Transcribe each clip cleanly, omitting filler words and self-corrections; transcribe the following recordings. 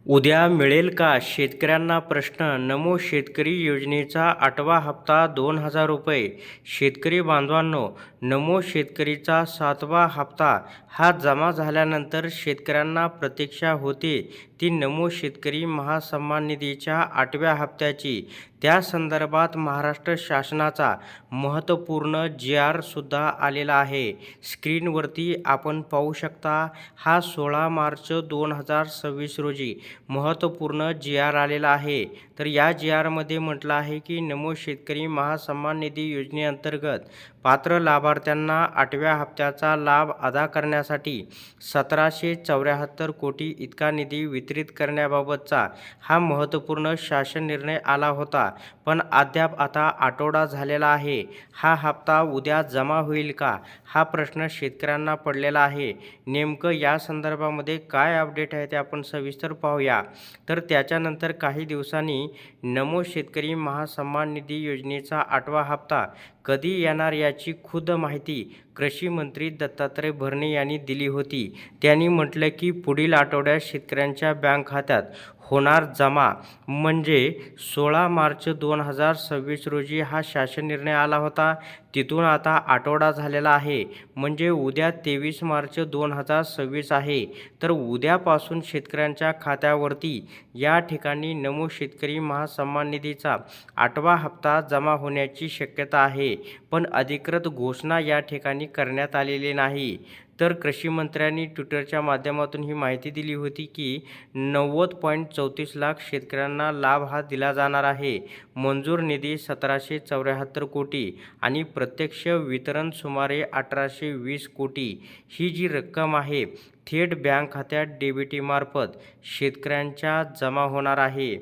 उद्या मिळेल का शेतकऱ्यांना प्रश्न नमो शेतकरी योजनेचा 8वा हप्ता 2,000 रुपये. शेतकरी बांधवांनो, नमो शेतकरीचा 7वा हप्ता हा जमा झाल्यानंतर शेतकऱ्यांना प्रतीक्षा होती ती नमो शेतकरी महासन्मान निधीच्या 8व्या हप्त्याची. त्या संदर्भात महाराष्ट्र शासनाचा महत्त्वपूर्ण जी.आर.सुद्धा आलेला आहे. स्क्रीनवरती आपण पाहू शकता. हा 16 मार्च 2026 रोजी महत्त्वपूर्ण जी.आर. आलेला आहे. तर या जी.आरमध्ये म्हटलं आहे की नमो शेतकरी महासन्मान निधी योजनेअंतर्गत पात्र लाभार्थ्यांना 8व्या हप्त्याचा लाभ अदा करण्यासाठी 1,774 कोटी इतका निधी वितरित करण्याबाबतचा हा महत्त्वपूर्ण शासन निर्णय आला होता. पण अद्याप आता आठवडा झालेला आहे. हा हप्ता उद्या जमा होईल का, हा प्रश्न शेतकऱ्यांना पडलेला आहे. नेमकं या संदर्भामध्ये काय अपडेट आहे ते आपण सविस्तर पाहूया. तर त्याच्यानंतर काही दिवसांनी नमो शेतकरी महासन्मान निधी योजनेचा 8वा हप्ता कधी येणार याची खुद्द माहिती कृषी मंत्री दत्तात्रय भरणे यांनी दिली होती. त्यांनी म्हटलं की पुढील आठवड्यात शेतकऱ्यांच्या बँक खात्यात होणार जमा. म्हणजे 16 मार्च 2026 रोजी हा शासन निर्णय आला होता. तिथून आता आठवडा झालेला आहे. म्हणजे उद्या 23 मार्च 2026 आहे. तर उद्यापासून शेतकऱ्यांच्या खात्यावरती या ठिकाणी नमो शेतकरी महासन्मान निधीचा 8वा हप्ता जमा होण्याची शक्यता आहे. पण अधिकृत घोषणा या ठिकाणी करण्यात आलेली नाही. तर कृषी मंत्र्यांनी ट्विटरच्या माध्यमातून ही माहिती दिली होती की 90.34 लाख शेतकऱ्यांना लाभ हा दिला जाणार आहे. मंजूर निधी 1,774 कोटी आणि प्रत्यक्ष वितरण सुमारे 1,820 कोटी. ही जी रक्कम आहे थेट बँक खात्यात डीबीटीमार्फत शेतकऱ्यांच्या जमा होणार आहे.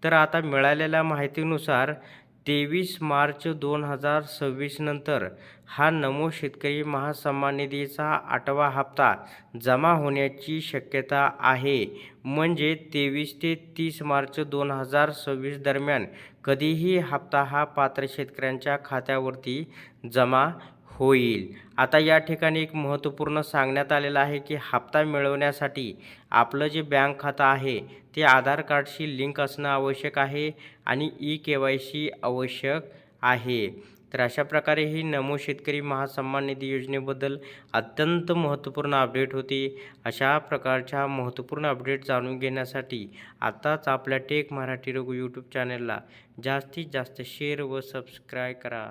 तर आता मिळालेल्या माहितीनुसार 23 मार्च 2026 नंतर हा नमो शेतकरी महासन्मान निधीचा 8वा हप्ता जमा होण्याची शक्यता आहे. म्हणजे 23 ते 30 मार्च 2026 दरम्यान कधीही हप्ता हा पात्र शेतकऱ्यांच्या खात्यावरती जमा होईल. आता या ठिकाणी एक महत्त्वपूर्ण सांगण्यात आलेलं आहे की हप्ता मिळवण्यासाठी आपलं जे बँक खातं आहे ते आधार कार्डशी लिंक असणं आवश्यक आहे आणि ई-के.वाय.सी आवश्यक आहे. तर अशा प्रकारे ही नमो शेतकरी महासन्मान निधी योजनेबद्दल अत्यंत महत्त्वपूर्ण अपडेट होती. अशा प्रकारच्या महत्त्वपूर्ण अपडेट जाणून घेण्यासाठी आत्ताच आपल्या टेक मराठी रघु यूट्यूब चॅनलला जास्तीत जास्त शेअर व सबस्क्राईब करा.